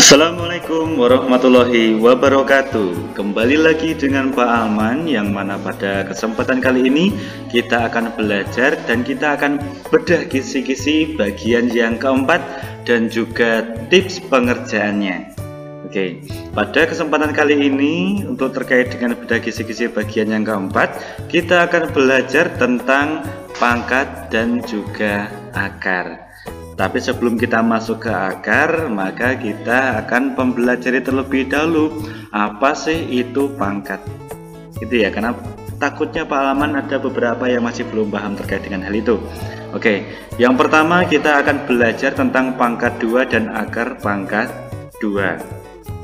Assalamualaikum warahmatullahi wabarakatuh. Kembali lagi dengan Pak Alman, yang mana pada kesempatan kali ini kita akan belajar dan kita akan bedah kisi-kisi bagian yang keempat dan juga tips pengerjaannya. Oke, pada kesempatan kali ini untuk terkait dengan bedah kisi-kisi bagian yang keempat, kita akan belajar tentang pangkat dan juga akar. Tapi sebelum kita masuk ke akar, maka kita akan mempelajari terlebih dahulu apa sih itu pangkat. Gitu ya, karena takutnya Pak Alman ada beberapa yang masih belum paham terkait dengan hal itu. Oke, yang pertama kita akan belajar tentang pangkat 2 dan akar pangkat 2.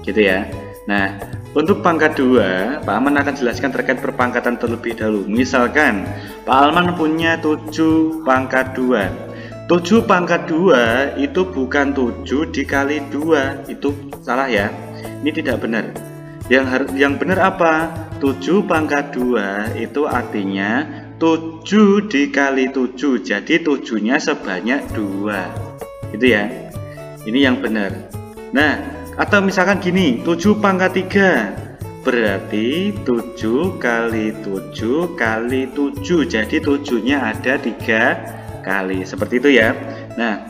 Gitu ya. Nah, untuk pangkat 2, Pak Alman akan jelaskan terkait perpangkatan terlebih dahulu. Misalkan Pak Alman punya 7 pangkat 2. 7 pangkat 2 itu bukan 7 dikali 2, itu salah ya. Ini tidak benar. Yang benar apa? 7 pangkat 2 itu artinya 7 dikali 7. Jadi 7-nya sebanyak 2. Gitu ya. Ini yang benar. Nah, atau misalkan gini, 7 pangkat 3 berarti 7 kali 7 kali 7. Jadi 7-nya ada 3 kali, seperti itu ya. Nah,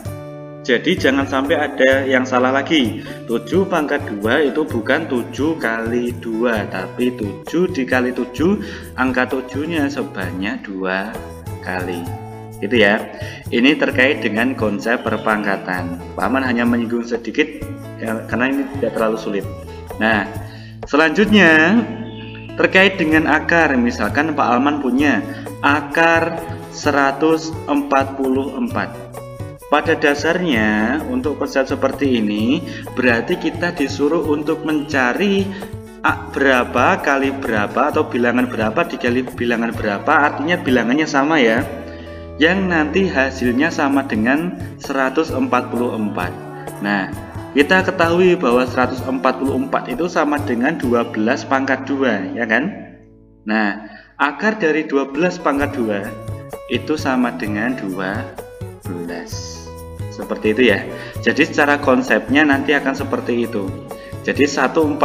jadi jangan sampai ada yang salah lagi. 7 pangkat 2 itu bukan 7 kali 2, tapi 7 dikali 7, angka 7-nya sebanyak 2 kali. Gitu ya. Ini terkait dengan konsep perpangkatan. Pak Alman hanya menyinggung sedikit karena ini tidak terlalu sulit. Nah, selanjutnya terkait dengan akar. Misalkan Pak Alman punya akar 144. Pada dasarnya untuk konsep seperti ini berarti kita disuruh untuk mencari berapa kali berapa atau bilangan berapa dikali bilangan berapa, artinya bilangannya sama ya, yang nanti hasilnya sama dengan 144. Nah, kita ketahui bahwa 144 itu sama dengan 12 pangkat 2, ya kan? Nah, akar dari 12 pangkat 2 itu sama dengan 12. Seperti itu ya. Jadi secara konsepnya nanti akan seperti itu. Jadi 144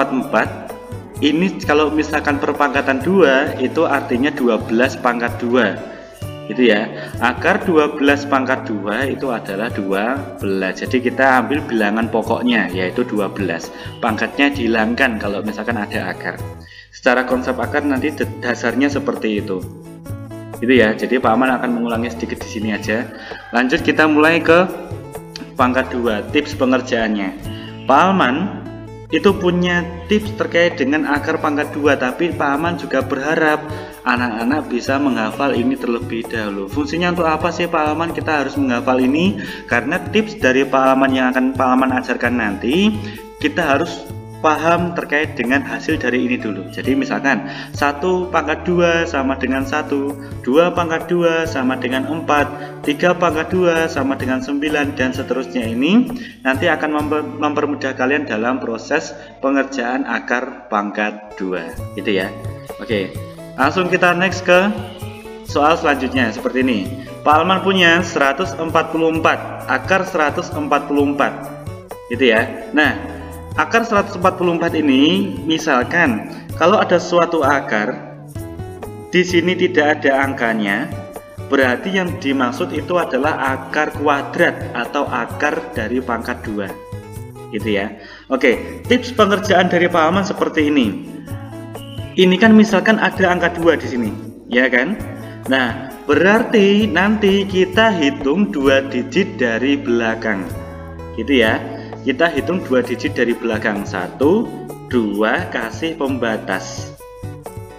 ini kalau misalkan perpangkatan 2 itu artinya 12 pangkat 2. Gitu ya. Akar 12 pangkat 2 itu adalah 12. Jadi kita ambil bilangan pokoknya yaitu 12. Pangkatnya dihilangkan kalau misalkan ada akar. Secara konsep akar nanti dasarnya seperti itu. Gitu ya. Jadi Pak Alman akan mengulangi sedikit di sini aja. Lanjut kita mulai ke pangkat 2, tips pengerjaannya. Pak Alman itu punya tips terkait dengan akar pangkat 2, tapi Pak Alman juga berharap anak-anak bisa menghafal ini terlebih dahulu. Fungsinya untuk apa sih Pak Alman kita harus menghafal ini? Karena tips dari Pak Alman yang akan Pak Alman ajarkan nanti, kita harus paham terkait dengan hasil dari ini dulu. Jadi misalkan 1 pangkat 2 sama dengan 1, 2 pangkat 2 sama dengan 4, 3 pangkat 2 sama dengan 9, dan seterusnya. Ini nanti akan mempermudah kalian dalam proses pengerjaan akar pangkat 2. Gitu ya. Oke, langsung kita next ke soal selanjutnya seperti ini. Pak Alman punya 144, akar 144. Gitu ya. Nah, akar 144 ini misalkan kalau ada suatu akar di sini tidak ada angkanya, berarti yang dimaksud itu adalah akar kuadrat atau akar dari pangkat 2. Gitu ya. Oke, tips pengerjaan dari Pak Alman seperti ini. Ini kan misalkan ada angka 2 di sini, ya kan? Nah, berarti nanti kita hitung 2 digit dari belakang. Gitu ya. Kita hitung 2 digit dari belakang, 1, 2, kasih pembatas.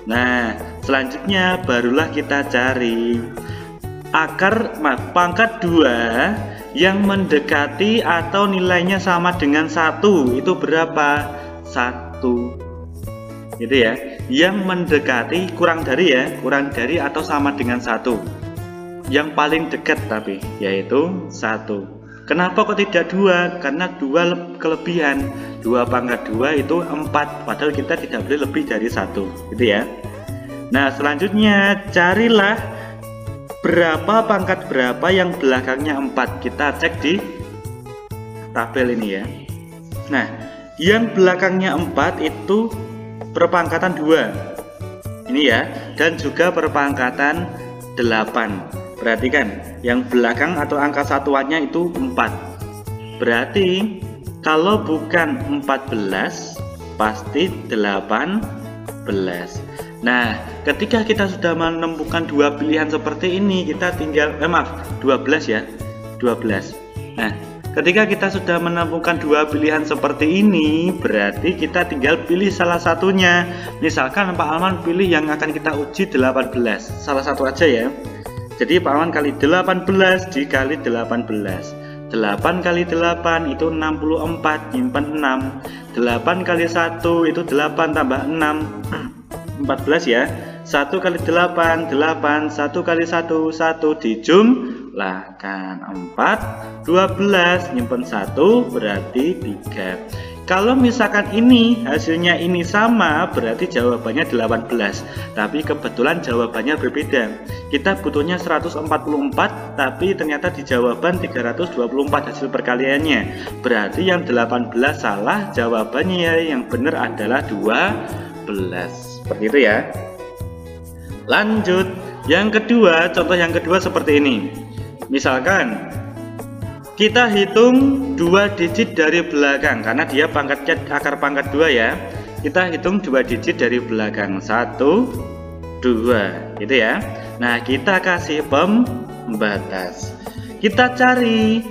Nah, selanjutnya barulah kita cari akar pangkat 2 yang mendekati atau nilainya sama dengan 1. Itu berapa? 1. Gitu ya. Yang mendekati kurang dari atau sama dengan 1. Yang paling dekat tapi yaitu 1. Kenapa kok tidak 2? Karena 2 kelebihan. 2 pangkat 2 itu 4, padahal kita tidak boleh lebih dari 1. Gitu ya. Nah, selanjutnya carilah berapa pangkat berapa yang belakangnya 4. Kita cek di tabel ini ya. Nah, Yang belakangnya 4 itu perpangkatan 2. Ini ya, dan juga perpangkatan 8. Perhatikan, yang belakang atau angka satuannya itu 4. Berarti kalau bukan 14 pasti 18. Nah, ketika kita sudah menemukan dua pilihan seperti ini, kita tinggal 12 ya. 12. Nah, ketika kita sudah menemukan dua pilihan seperti ini, berarti kita tinggal pilih salah satunya. Misalkan Pak Alman pilih yang akan kita uji 18. Salah satu aja ya. Jadi Pak Alman kali 18 dikali 18. 8 kali 8 itu 64, nyimpen 6. 8 kali 1 itu 8 tambah 6, 14 ya. 1 kali 8, 8. 1 kali 1, 1. Dijumlahkan 4, 12, nyimpen 1 berarti 3. Kalau misalkan ini hasilnya ini sama, berarti jawabannya 18. Tapi kebetulan jawabannya berbeda. Kita butuhnya 144, tapi ternyata di jawaban 324 hasil perkaliannya. Berarti yang 18 salah, jawabannya yang benar adalah 12. Seperti itu ya. Lanjut, yang kedua, contoh yang kedua seperti ini. Misalkan kita hitung 2 digit dari belakang, karena dia pangkatnya akar pangkat 2 ya. Kita hitung 2 digit dari belakang, 1, 2 gitu ya. Nah, kita kasih pembatas. Kita cari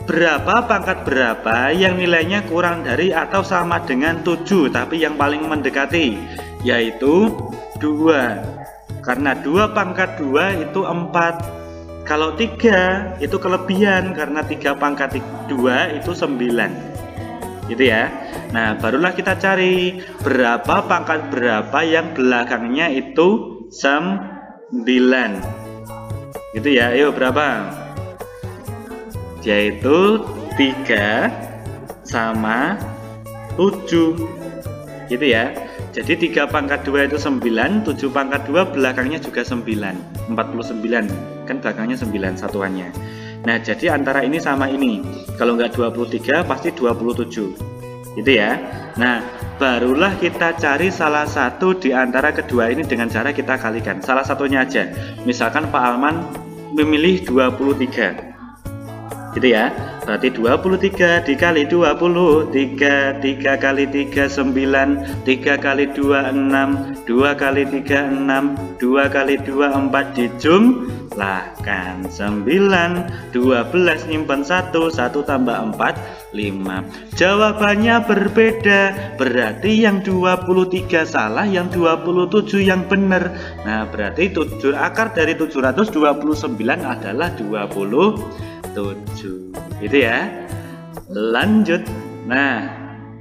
berapa pangkat berapa yang nilainya kurang dari atau sama dengan 7, tapi yang paling mendekati, yaitu 2. Karena 2 pangkat 2 itu 4. Kalau 3 itu kelebihan, karena 3 pangkat 2 itu 9 gitu ya. Nah, barulah kita cari berapa pangkat berapa yang belakangnya itu 9 gitu ya. Ayo berapa? Yaitu 3 sama 7 gitu ya. Jadi 3 pangkat 2 itu 9, 7 pangkat 2 belakangnya juga 9, 49, kan belakangnya 9 satuannya. Nah, jadi antara ini sama ini, kalau nggak 23 pasti 27 gitu ya. Nah, barulah kita cari salah satu di antara kedua ini dengan cara kita kalikan. Salah satunya aja, misalkan Pak Alman memilih 23 gitu ya. Berarti 23 dikali 20, 3 kali 3 9, 3 kali 2 6, 2 kali 3 6, 2 kali 2 4, dijumlahkan 9, 12 nyimpen 1, 1 tambah 4 5. Jawabannya berbeda, berarti yang 23 salah, yang 27 yang benar. Nah, berarti akar dari 729 adalah 27 gitu ya. Lanjut. Nah,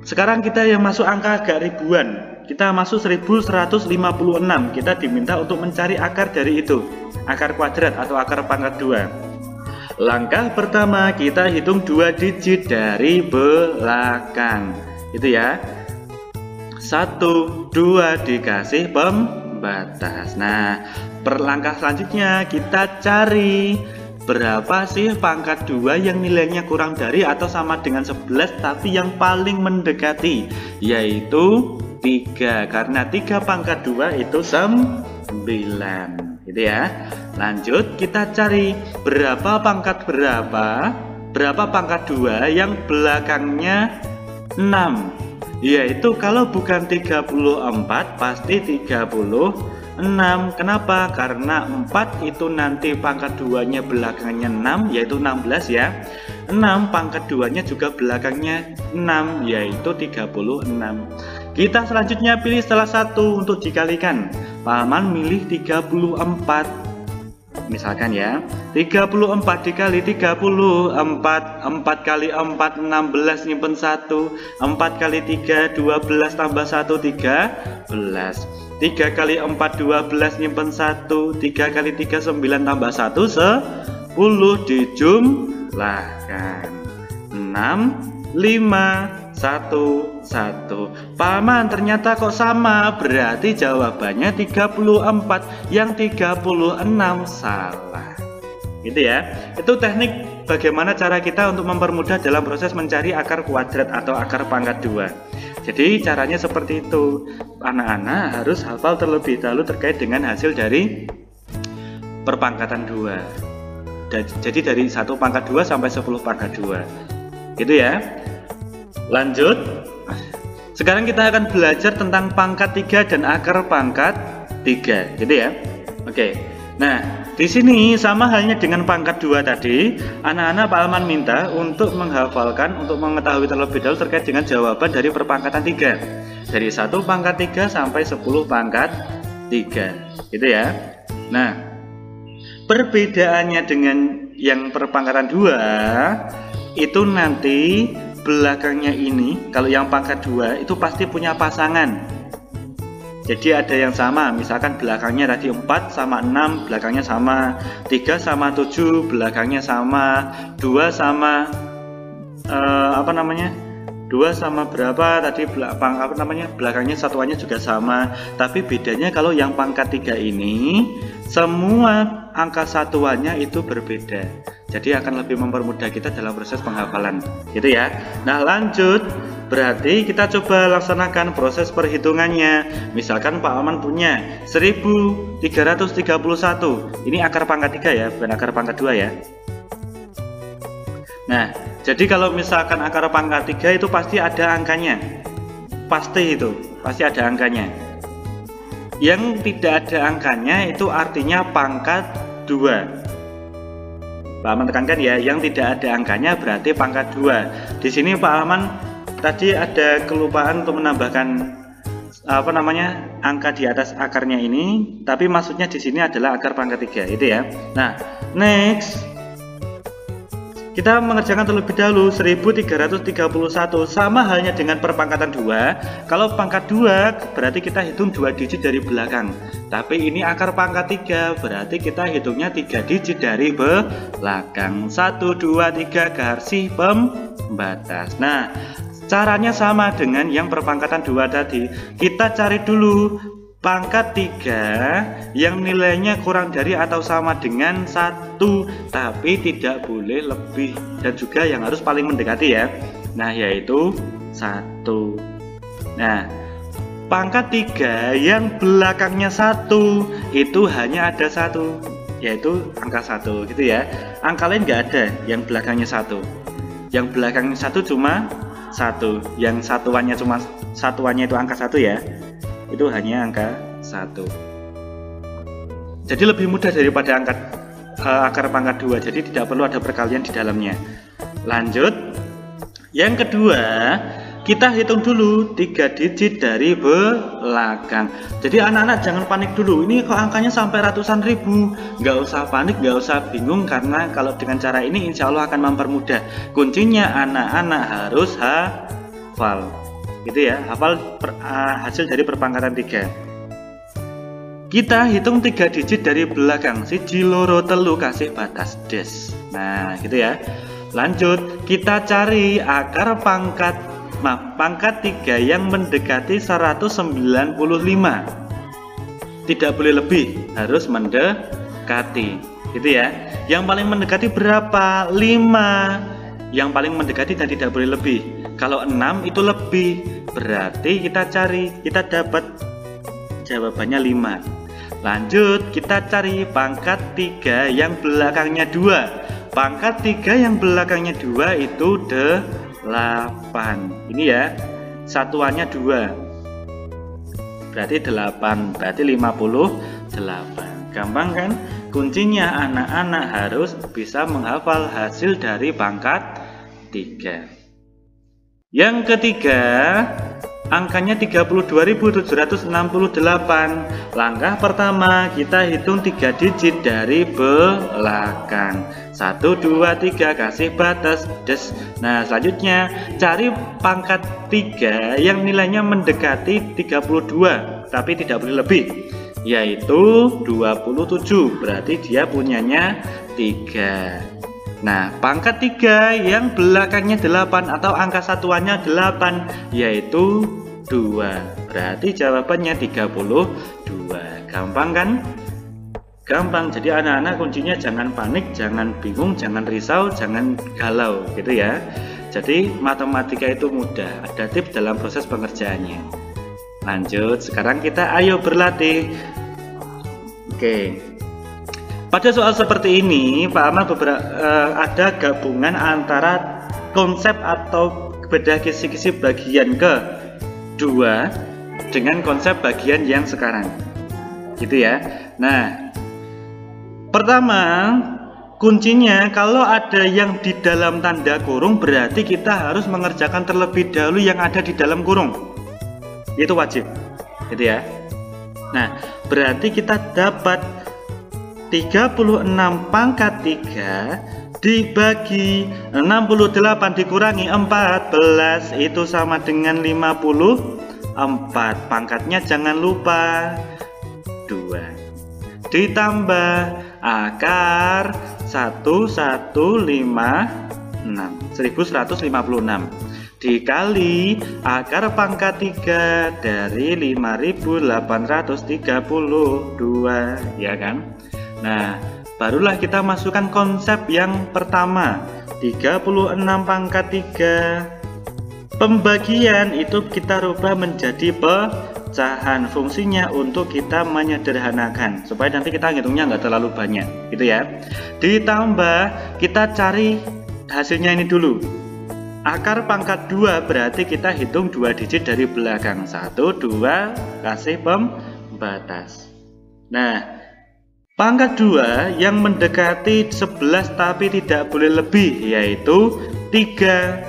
sekarang kita yang masuk angka agak ribuan. Kita masuk 1156. Kita diminta untuk mencari akar dari itu, akar kuadrat atau akar pangkat 2. Langkah pertama, kita hitung 2 digit dari belakang itu ya. 1, 2 dikasih pembatas. Nah, langkah selanjutnya kita cari berapa sih pangkat 2 yang nilainya kurang dari atau sama dengan 11 tapi yang paling mendekati, yaitu 3, karena 3 pangkat 2 itu 9 gitu ya. Lanjut, kita cari berapa pangkat berapa pangkat 2 yang belakangnya 6, yaitu kalau bukan 34 pasti 36. Kenapa? Karena 4 itu nanti pangkat 2-nya belakangnya 6, yaitu 16 ya. 6 pangkat 2-nya juga belakangnya 6, yaitu 36. Kita selanjutnya pilih salah satu untuk dikalikan. Pak Alman milih 34. Misalkan ya, 34 dikali 34, 4 kali 4 16 nyimpen 1, 4 kali 3 12 tambah 1 13. 3 kali 4 12 nyimpen 1, 3 kali 3 9 tambah 1 10, dijumlahkan 6 5 1 1. Paman, ternyata kok sama, berarti jawabannya 34, yang 36 salah gitu ya. Itu teknik bagaimana cara kita untuk mempermudah dalam proses mencari akar kuadrat atau akar pangkat 2. Jadi caranya seperti itu. Anak-anak harus hafal terlebih dahulu terkait dengan hasil dari perpangkatan 2. Jadi dari 1 pangkat 2 sampai 10 pangkat 2. Gitu ya. Lanjut. Sekarang kita akan belajar tentang pangkat 3 dan akar pangkat 3, gitu ya. Oke. Nah, di sini sama halnya dengan pangkat 2 tadi, anak-anak Pak Alman minta untuk menghafalkan, untuk mengetahui terlebih dahulu terkait dengan jawaban dari perpangkatan 3. Dari 1 pangkat 3 sampai 10 pangkat 3, gitu ya. Nah, perbedaannya dengan yang perpangkatan 2 itu nanti belakangnya ini, kalau yang pangkat 2 itu pasti punya pasangan. Jadi ada yang sama, misalkan belakangnya tadi 4 sama 6, belakangnya sama, 3 sama 7, belakangnya sama, 2 sama 2 sama berapa tadi belakangnya satuannya juga sama. Tapi bedanya kalau yang pangkat 3 ini semua angka satuannya itu berbeda. Jadi akan lebih mempermudah kita dalam proses penghafalan, gitu ya. Nah, lanjut. Berarti kita coba laksanakan proses perhitungannya. Misalkan Pak Alman punya 1331. Ini akar pangkat 3 ya, bukan akar pangkat 2 ya. Nah, jadi kalau misalkan akar pangkat 3 itu pasti ada angkanya. Pasti ada angkanya. Yang tidak ada angkanya itu artinya pangkat 2. Pak Alman tekankan ya, yang tidak ada angkanya berarti pangkat 2. Di sini Pak Alman tadi ada kelupaan untuk menambahkan angka di atas akarnya ini, tapi maksudnya di sini adalah akar pangkat 3, itu ya. Nah, next kita mengerjakan terlebih dahulu 1331 sama halnya dengan perpangkatan 2. Kalau pangkat 2 berarti kita hitung 2 digit dari belakang. Tapi ini akar pangkat 3 berarti kita hitungnya 3 digit dari belakang. 1, 2, 3 garis pembatas. Nah, caranya sama dengan yang perpangkatan 2 tadi. Kita cari dulu pangkat 3 yang nilainya kurang dari atau sama dengan 1, tapi tidak boleh lebih, dan juga yang harus paling mendekati ya. Nah, yaitu 1. Nah, pangkat 3 yang belakangnya 1 itu hanya ada 1, yaitu angka 1, gitu ya. Angka lain nggak ada yang belakangnya 1. Yang belakangnya 1 cuma 1, yang satuannya itu angka 1 ya. Itu hanya angka 1. Jadi lebih mudah daripada akar pangkat 2. Jadi tidak perlu ada perkalian di dalamnya. Lanjut. Yang kedua, kita hitung dulu 3 digit dari belakang. Jadi anak-anak jangan panik dulu. Ini kok angkanya sampai ratusan ribu. Nggak usah panik, nggak usah bingung, karena kalau dengan cara ini insya Allah akan mempermudah. Kuncinya anak-anak harus hafal, gitu ya, hafal hasil dari perpangkatan 3. Kita hitung 3 digit dari belakang. 1, 2, 3 kasih batas des. Nah, gitu ya. Lanjut, kita cari akar pangkat 3 yang mendekati 195. Tidak boleh lebih, harus mendekati, gitu ya. Yang paling mendekati berapa? 5. Yang paling mendekati dan tidak boleh lebih. Kalau 6 itu lebih, berarti kita dapat jawabannya 5. Lanjut, kita cari pangkat 3 yang belakangnya 2. Pangkat 3 yang belakangnya 2 itu 8. Ini ya, satuannya 2. Berarti 8, berarti 58. Gampang kan? Kuncinya anak-anak harus bisa menghafal hasil dari pangkat 3. Yang ketiga, angkanya 32.768. Langkah pertama, kita hitung 3 digit dari belakang. 1, 2, 3 kasih batas des. Nah, selanjutnya cari pangkat 3 yang nilainya mendekati 32 tapi tidak boleh lebih, yaitu 27. Berarti dia punyanya 3. Nah, pangkat 3 yang belakangnya 8 atau angka satuannya 8, yaitu 2. Berarti jawabannya 32. Gampang kan? Gampang. Jadi anak-anak kuncinya jangan panik, jangan bingung, jangan risau, jangan galau gitu ya. Jadi matematika itu mudah, ada tips dalam proses pengerjaannya. Lanjut, sekarang kita ayo berlatih. Oke. Pada soal seperti ini, Pak Amal ada gabungan antara konsep atau beda kisi-kisi bagian kedua dengan konsep bagian yang sekarang. Gitu ya. Nah, pertama, kuncinya kalau ada yang di dalam tanda kurung berarti kita harus mengerjakan terlebih dahulu yang ada di dalam kurung. Itu wajib, gitu ya. Nah, berarti kita dapat 36 pangkat 3 dibagi 68 dikurangi 14 itu sama dengan 54. Pangkatnya jangan lupa 2 ditambah akar 1156 dikali akar pangkat 3 dari 5832, ya kan? Nah, barulah kita masukkan konsep yang pertama, 36 pangkat 3. Pembagian itu kita rubah menjadi pecahan, fungsinya untuk kita menyederhanakan supaya nanti kita ngitungnya nggak terlalu banyak, gitu ya. Ditambah kita cari hasilnya ini dulu. Akar pangkat 2 berarti kita hitung 2 digit dari belakang, 1, 2, kasih pembatas. Nah, pangkat 2 yang mendekati 11 tapi tidak boleh lebih, yaitu 3.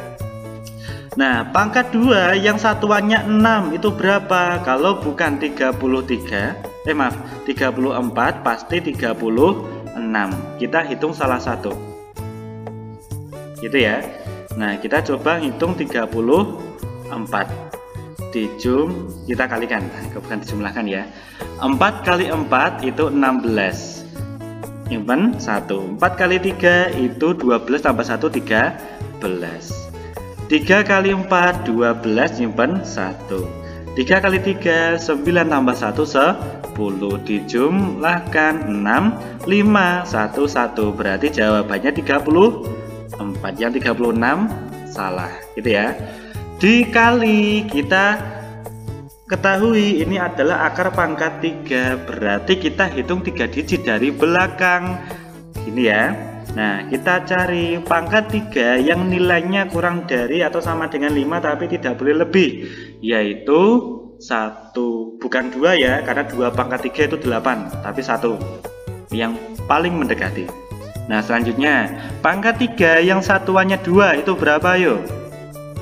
Nah, pangkat 2 yang satuannya 6 itu berapa? Kalau bukan 34 pasti 36. Kita hitung salah satu, gitu ya. Nah, kita coba hitung 34. Dijum kita kalikan, bukan dijumlahkan ya. 4 kali 4 itu 16. Nyimpen 1. 4 kali 3 itu 12 tambah 1 13. 3 kali 4 12, nyimpen 1. 3 kali 3 9 tambah 1 10. Dijumlahkan 6 5 1 1. Berarti jawabannya 34. Yang 36 salah, gitu ya. Dikali, kita ketahui ini adalah akar pangkat 3, berarti kita hitung 3 digit dari belakang, gini ya. Nah, kita cari pangkat 3 yang nilainya kurang dari atau sama dengan 5 tapi tidak boleh lebih, yaitu 1, bukan 2 ya, karena 2 pangkat 3 itu 8, tapi 1 yang paling mendekati. Nah, selanjutnya pangkat 3 yang satuannya 2 itu berapa yuk?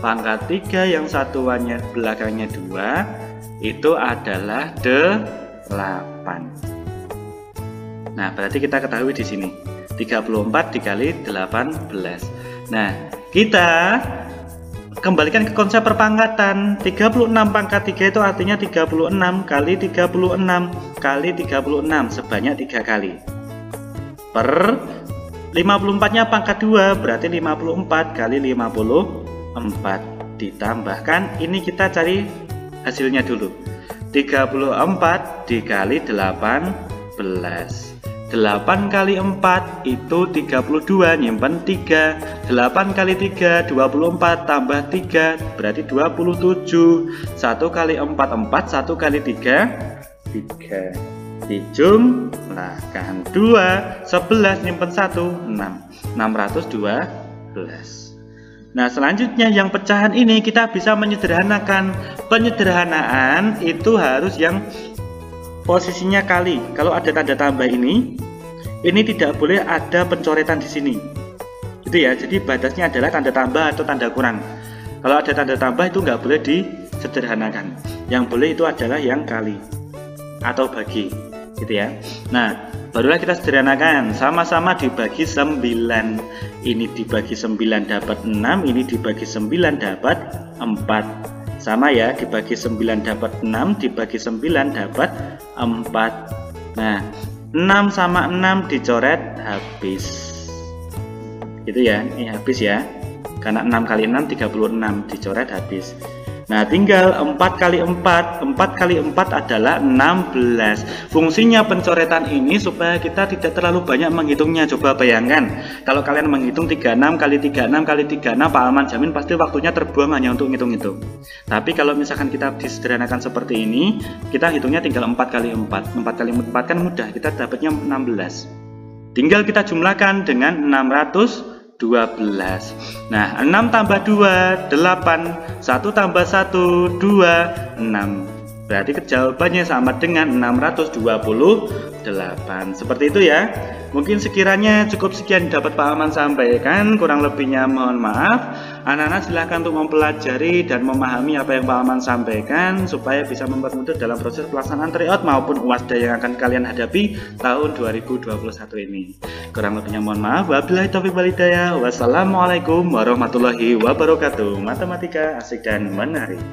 Pangkat 3 yang satuannya belakangnya 2 itu adalah 8. Nah, berarti kita ketahui di sini 34 dikali 18. Nah, kita kembalikan ke konsep perpangkatan. 36 pangkat 3 itu artinya 36 kali 36 kali 36 sebanyak 3 kali. Per 54-nya pangkat 2 berarti 54 kali 54. Ditambahkan ini kita cari hasilnya dulu. 34 dikali 18. 8 kali 4 itu 32, nyimpen 3. 8 kali 3 24 tambah 3 berarti 27. 1 kali 4 4, 1 kali 3 3. Dijumlahkan 2 11, nyimpen 1 6. 612. Nah, selanjutnya yang pecahan ini kita bisa menyederhanakan. Penyederhanaan itu harus yang posisinya kali. Kalau ada tanda tambah ini tidak boleh ada pencoretan di sini, gitu ya. Jadi batasnya adalah tanda tambah atau tanda kurang. Kalau ada tanda tambah itu nggak boleh disederhanakan. Yang boleh itu adalah yang kali atau bagi, gitu ya. Nah, barulah kita sederhanakan. Sama-sama dibagi 9. Ini dibagi 9 dapat 6, ini dibagi 9 dapat 4. Sama ya, dibagi 9 dapat 6, dibagi 9 dapat 4. Nah, 6 sama 6 dicoret habis, gitu ya. Ini habis ya, karena 6 kali 6 36 dicoret habis. Nah, tinggal 4 kali 4. 4 kali 4 adalah 16. Fungsinya pencoretan ini supaya kita tidak terlalu banyak menghitungnya. Coba bayangkan, kalau kalian menghitung 36 kali 36 kali 36, Pak Alman jamin pasti waktunya terbuang hanya untuk ngitung-ngitung. Tapi kalau misalkan kita disederhanakan seperti ini, kita hitungnya tinggal 4 kali 4. 4 kali 4 kan mudah, kita dapatnya 16. Tinggal kita jumlahkan dengan 612. Nah, 6 tambah 2, 8. 1 tambah 1, 2, 6. Berarti jawabannya sama dengan 628. Seperti itu ya. Mungkin sekiranya cukup sekian dapat Pak Alman sampaikan. Kurang lebihnya mohon maaf. Anak-anak silahkan untuk mempelajari dan memahami apa yang Pak Alman sampaikan supaya bisa mempermudah dalam proses pelaksanaan tryout maupun UASDA yang akan kalian hadapi tahun 2021 ini. Kurang lebihnya mohon maaf. Wabillahi taufiq wal hidayah. Wassalamualaikum warahmatullahi wabarakatuh. Matematika asik dan menarik.